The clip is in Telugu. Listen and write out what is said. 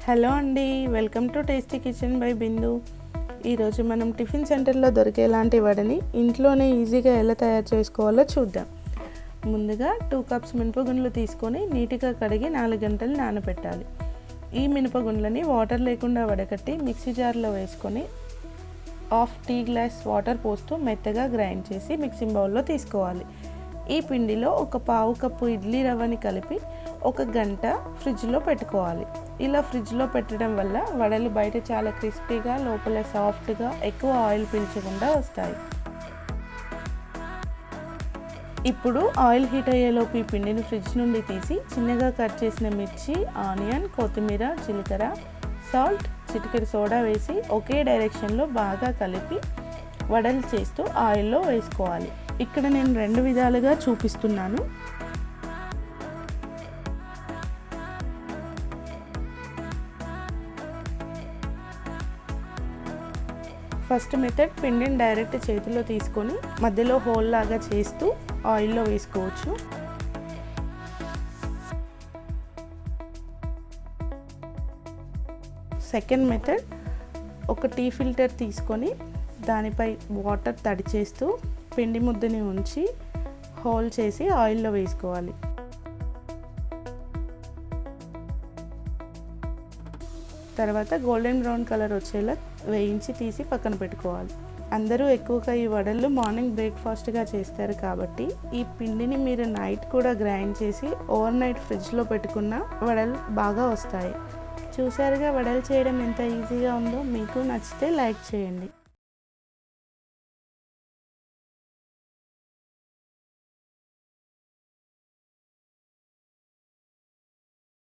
హలో అండి, welcome to tasty kitchen by Bindu. ఈరోజు మనం టిఫిన్ సెంటర్లో దొరికేలాంటి వడని ఇంట్లోనే ఈజీగా ఎలా తయారు చేసుకోవాలో చూద్దాం. ముందుగా 2 కప్స్ మినపగుండ్లు తీసుకొని నీట్గా కడిగి 4 గంటలు నానబెట్టాలి. ఈ మినపగుండ్లని వాటర్ లేకుండా వడకట్టి మిక్సీ జార్లో వేసుకొని హాఫ్ టీ గ్లాస్ వాటర్ పోస్తూ మెత్తగా గ్రైండ్ చేసి మిక్సింగ్ బౌల్లో తీసుకోవాలి. ఈ పిండిలో ఒక పావు కప్పు ఇడ్లీ రవ్వని కలిపి 1 గంట ఫ్రిడ్జ్లో పెట్టుకోవాలి. ఇలా ఫ్రిడ్జ్లో పెట్టడం వల్ల వడలు బయట చాలా క్రిస్పీగా, లోపల సాఫ్ట్గా, ఎక్కువ ఆయిల్ పీల్చకుండా వస్తాయి. ఇప్పుడు ఆయిల్ హీట్ అయ్యేలోపు ఈ పిండిని ఫ్రిడ్జ్ నుండి తీసి చిన్నగా కట్ చేసిన మిర్చి, ఆనియన్, కొత్తిమీర, జీలకర్ర, సాల్ట్, చిటికెడు సోడా వేసి ఒకే డైరెక్షన్లో బాగా కలిపి వడలు చేస్తూ ఆయిల్లో వేసుకోవాలి. ఇక్కడ నేను 2 విధాలుగా చూపిస్తున్నాను. ఫస్ట్ మెథడ్ పిండిని డైరెక్ట్ చేతిలో తీసుకొని మధ్యలో హోల్ లాగా చేస్తూ ఆయిల్లో వేసుకోవచ్చు. సెకండ్ మెథడ్ ఒక టీ ఫిల్టర్ తీసుకొని దానిపై వాటర్ తడి చేస్తూ పిండి ముద్దని ఉంచి హోల్ చేసి ఆయిల్లో వేసుకోవాలి. తర్వాత గోల్డెన్ బ్రౌన్ కలర్ వచ్చేలా వేయించి తీసి పక్కన పెట్టుకోవాలి. అందరూ ఎక్కువగా ఈ వడలు మార్నింగ్ బ్రేక్ఫాస్ట్గా చేస్తారు కాబట్టి ఈ పిండిని మీరు నైట్ కూడా గ్రైండ్ చేసి ఓవర్ నైట్ ఫ్రిడ్జ్లో పెట్టుకున్న వడలు బాగా వస్తాయి. చూసారుగా వడలు చేయడం ఎంత ఈజీగా ఉందో. మీకు నచ్చితే లైక్ చేయండి.